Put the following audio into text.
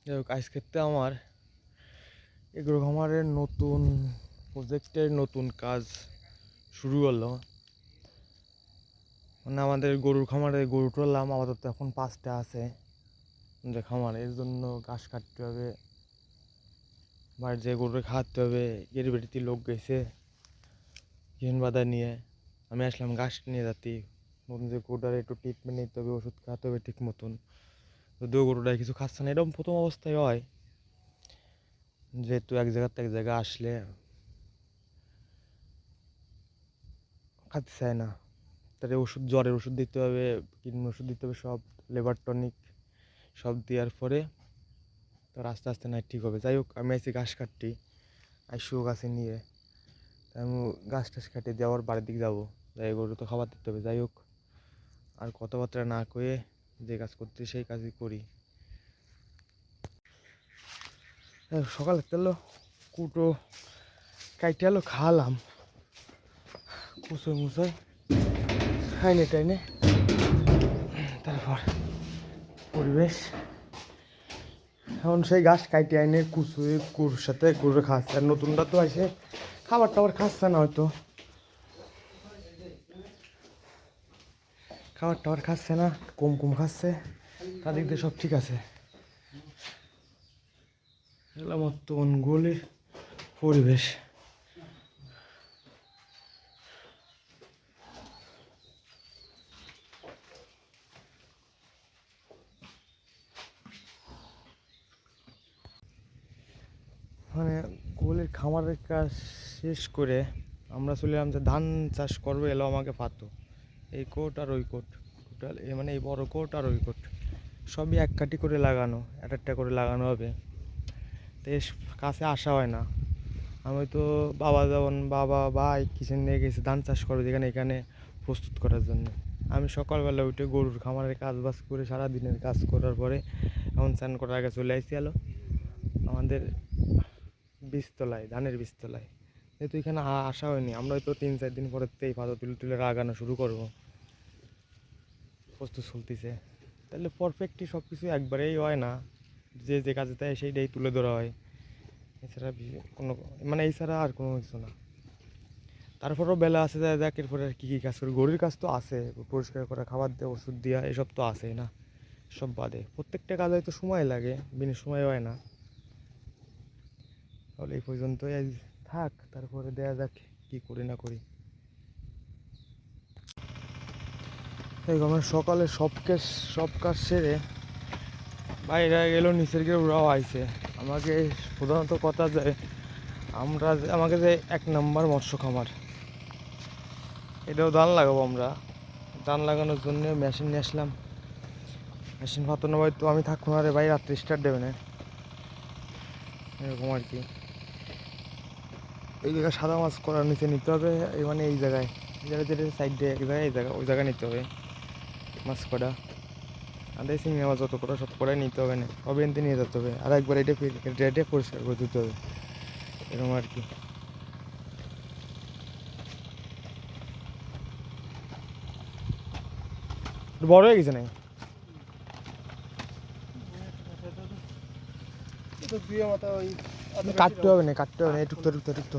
যাই হোক, আজকে আমার এগ্রো খামারের নতুন প্রজেক্টের নতুন কাজ শুরু হলো। মানে আমাদের গরুর খামারে গরু টরলাম আপাতত এখন 5টা আছে যে খামার, এর জন্য ঘাস কাটতে হবে, বাড়ির যে গরুকে খাওয়াতে হবে। এর বাড়িতে লোক গেছে কিন বাধা নিয়ে, আমি আসলাম ঘাস নিয়ে যাতে নতুন যে গরুটার একটু ট্রিটমেন্ট নিতে হবে, ওষুধ খাওয়াতে হবে ঠিক মতন। যদিও গরুটা কিছু খাচ্ছে না, এরকম প্রথম অবস্থায় হয় যেহেতু এক জায়গা থেকে এক জায়গায় আসলে খাতে চায় না। তাদের ওষুধ, জ্বরের ওষুধ দিতে হবে, কৃমির ওষুধ দিতে হবে, সব লেবার টনিক সব দেওয়ার পরে তার আস্তে আস্তে না ঠিক হবে। যাই হোক, আমি আইছি ঘাস কাটতে, আইসিও গাছে নিয়ে, আমি ঘাস টাস কাটে দিয়ে আবার বাড়ির দিকে যাবো। যাই গরু তো খাবার দিতে হবে। যাই হোক, আর কথাবার্তা না কয়ে যে কাজ করতে সেই কাজই করি। সকালে তেলো কুটো কাইটে এলো খাওয়ালাম, কুচোয় মুচোয় খাইনে টাইনে, তারপর পরিবেশ এখন সেই ঘাস কাইটে আইনে কুচুয়ে গরুর সাথে গরুর খাচ্ছে। আর নতুনটা তো আসে খাবার টাবার খাচ্ছে না, হয়তো খাবার টাবার খাচ্ছে না, কম কম খাচ্ছে, তাদের দিয়ে সব ঠিক আছে। এগুলো মতন গলির পরিবেশ। মানে গোলের খামারের কাজ শেষ করে আমরা চলে এলাম যে ধান চাষ করবো। এলো আমাকে পাতো এই কোট আর ওই কোট, টোটাল মানে এই বড় কোট আর ওই কোট সবই এক কাটি করে লাগানো, একটা করে লাগানো হবে। তো এর কাছে আসা হয় না। আমি তো বাবা যেমন বাবা ভাই কিচেন নিয়ে গেছি ধান চাষ করবে যেখানে, এখানে প্রস্তুত করার জন্য। আমি সকালবেলা উঠে গরুর খামারের কাজ বাজ করে সারাদিনের কাজ করার পরে এখন স্নান করার আগে চলে আসছি এলো আমাদের বীজতলায়, ধানের বীজতলায়। যেহেতু এখানে আসা হয়নি, আমরা হয়তো 3-4 দিন পরে এই পাতা তুলে তুলে লাগানো শুরু করবো, প্রস্তুত চলতেছে। তাহলে পারফেক্টলি সব কিছু একবারেই হয় না, যে যে কাজে দেয় সেইটাই তুলে ধরা হয়। এছাড়া কোনো মানে এছাড়া আর কোনো কিছু না। তারপরেও বেলা আছে যায় দেখ, এরপরে আর কী কী কাজ করি। গরুর কাজ তো আছে, পরিষ্কার করা, খাবার দেওয়া, ওষুধ দেওয়া, এসব তো আছেই না। সব বাদে প্রত্যেকটা কাজ হয়তো সময় লাগে, বিনা সময় হয় না। তাহলে এই পর্যন্তই আজ থাক, তারপরে দেয়া যাক কী করি না করি। এই আমরা সকালে সব কাজ সেরে বাইরে গেল, নিচের গিয়ে ওরাও আইছে। আমাকে প্রধানত কথা যায় আমাকে যে 1 নম্বর মৎস্য খামার, এটাও ধান লাগাবো আমরা। ধান লাগানোর জন্য মেশিন নিয়ে আসলাম। মেশিন ফাতানো হয়তো আমি থাকবো না রে ভাই, রাত্রে স্টার্ট দেবে না, এরকম আর কি। এই জায়গায় সাদা মাছ করার নিচে নিতে হবে, এই মানে এই জায়গায় যেটা সাইডে এক জায়গায়, এই জায়গা ওই জায়গায় নিতে হবে মাছ করা। আদায় চিংড়ি মাছ যত করা সব করাই নিতে হবে না, সব এনতে নিয়ে যেতে হবে। আর একবার এটা পরিষ্কার করে দিতে হবে, এরকম আর কি। বড় হয়ে গেছে নাই, কাটতে হবে না, কাটতে হবে না, এটুক তো